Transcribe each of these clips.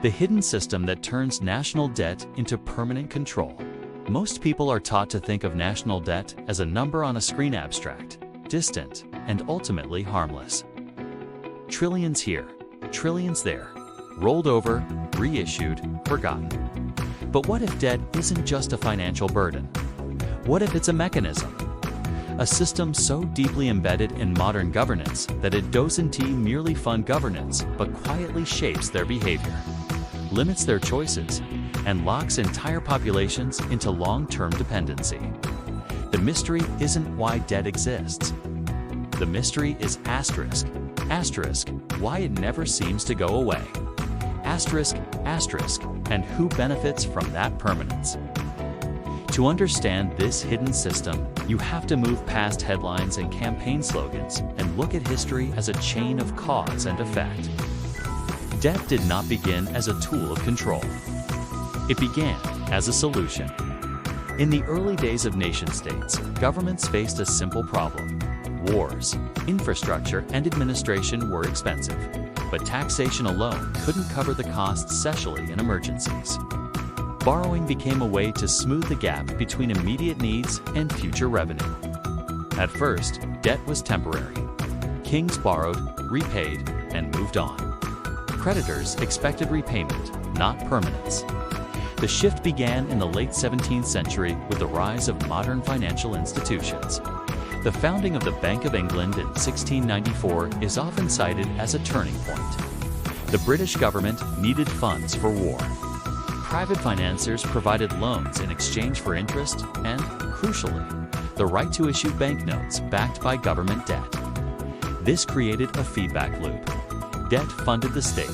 the hidden system that turns national debt into permanent control. Most people are taught to think of national debt as a number on a screen, abstract, distant, and ultimately harmless. Trillions here, trillions there, rolled over, reissued, forgotten. But what if debt isn't just a financial burden? What if it's a mechanism? A system so deeply embedded in modern governance that it doesn't merely fund governance but quietly shapes their behavior, limits their choices, and locks entire populations into long-term dependency. The mystery isn't why debt exists. The mystery is asterisk, asterisk, why it never seems to go away. Asterisk, asterisk, and who benefits from that permanence. To understand this hidden system, you have to move past headlines and campaign slogans and look at history as a chain of cause and effect. Debt did not begin as a tool of control. It began as a solution. In the early days of nation-states, governments faced a simple problem. Wars, infrastructure, and administration were expensive, but taxation alone couldn't cover the costs, especially in emergencies. Borrowing became a way to smooth the gap between immediate needs and future revenue. At first, debt was temporary. Kings borrowed, repaid, and moved on. Creditors expected repayment, not permanence. The shift began in the late 17th century with the rise of modern financial institutions. The founding of the Bank of England in 1694 is often cited as a turning point. The British government needed funds for war. Private financiers provided loans in exchange for interest and, crucially, the right to issue banknotes backed by government debt. This created a feedback loop. Debt funded the state,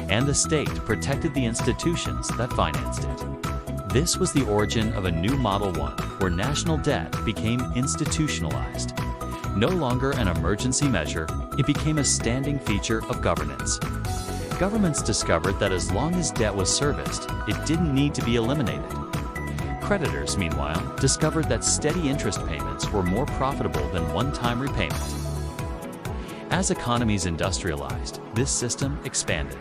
and the state protected the institutions that financed it. This was the origin of a new Model 1, where national debt became institutionalized. No longer an emergency measure, it became a standing feature of governance. Governments discovered that as long as debt was serviced, it didn't need to be eliminated. Creditors, meanwhile, discovered that steady interest payments were more profitable than one-time repayment. As economies industrialized, this system expanded.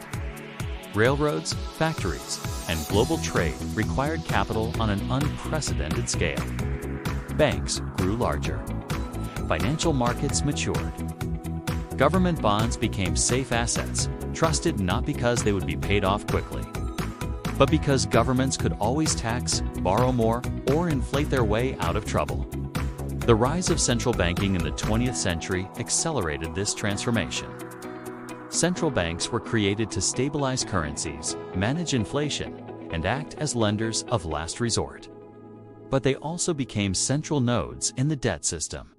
Railroads, factories, and global trade required capital on an unprecedented scale. Banks grew larger. Financial markets matured. Government bonds became safe assets, trusted not because they would be paid off quickly, but because governments could always tax, borrow more, or inflate their way out of trouble. The rise of central banking in the 20th century accelerated this transformation. Central banks were created to stabilize currencies, manage inflation, and act as lenders of last resort. But they also became central nodes in the debt system.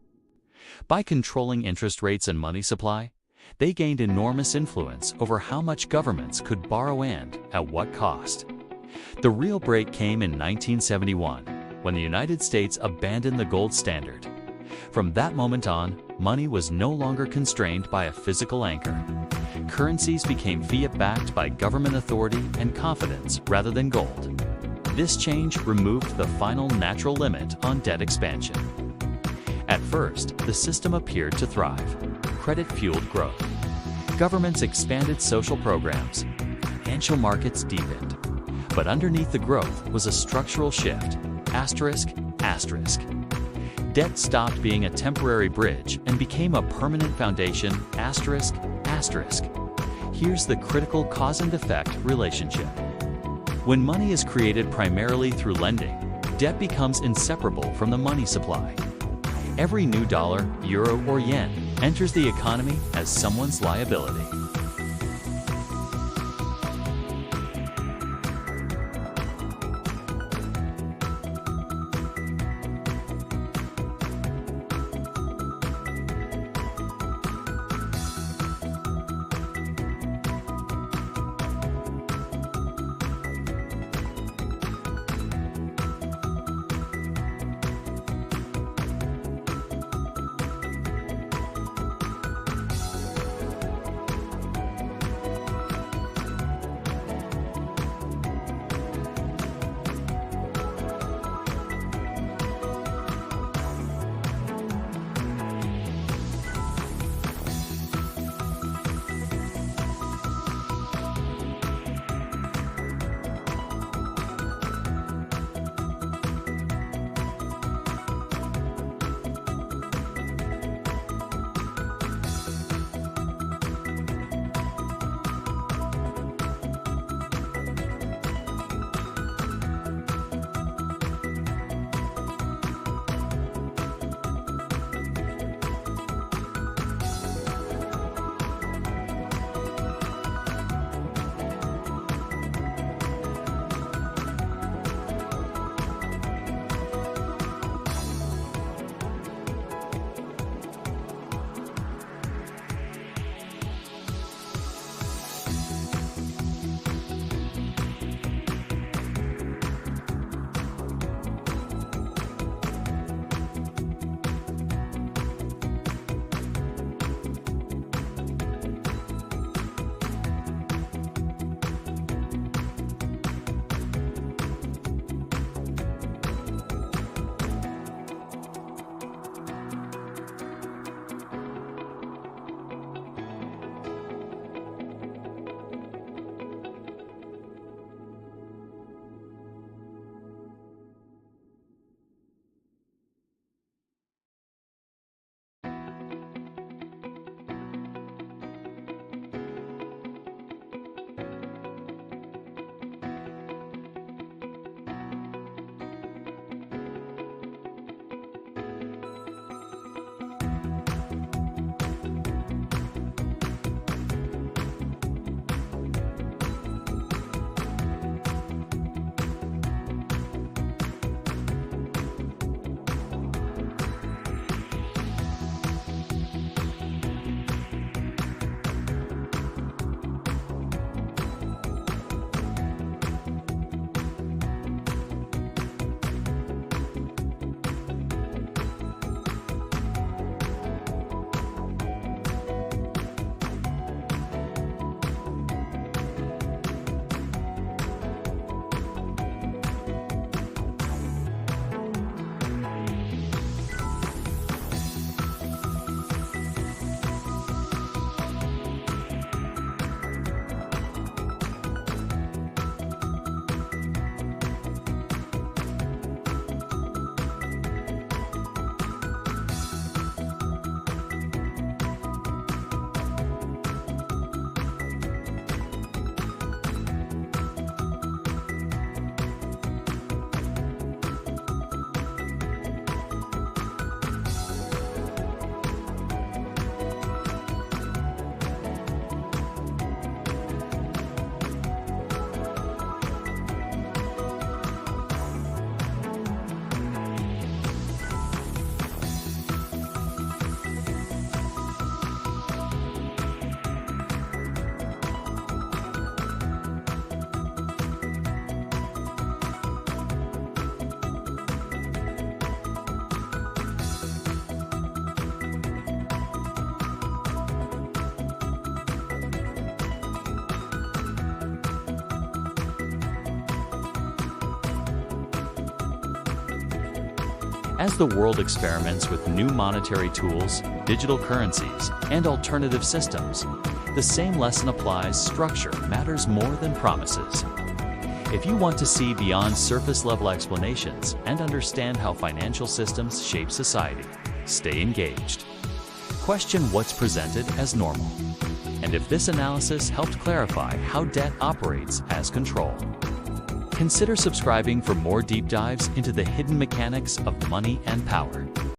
By controlling interest rates and money supply, they gained enormous influence over how much governments could borrow and at what cost. The real break came in 1971, when the United States abandoned the gold standard. From that moment on, money was no longer constrained by a physical anchor. Currencies became fiat-backed by government authority and confidence rather than gold. This change removed the final natural limit on debt expansion. At first, the system appeared to thrive. Credit-fueled growth. Governments expanded social programs. Financial markets deepened. But underneath the growth was a structural shift. Asterisk, asterisk. Debt stopped being a temporary bridge and became a permanent foundation. Asterisk, asterisk. Here's the critical cause and effect relationship. When money is created primarily through lending, debt becomes inseparable from the money supply. Every new dollar, euro, or yen enters the economy as someone's liability. As the world experiments with new monetary tools, digital currencies, and alternative systems, the same lesson applies: structure matters more than promises. If you want to see beyond surface-level explanations and understand how financial systems shape society, stay engaged. Question what's presented as normal, and if this analysis helped clarify how debt operates as control. Consider subscribing for more deep dives into the hidden mechanics of money and power.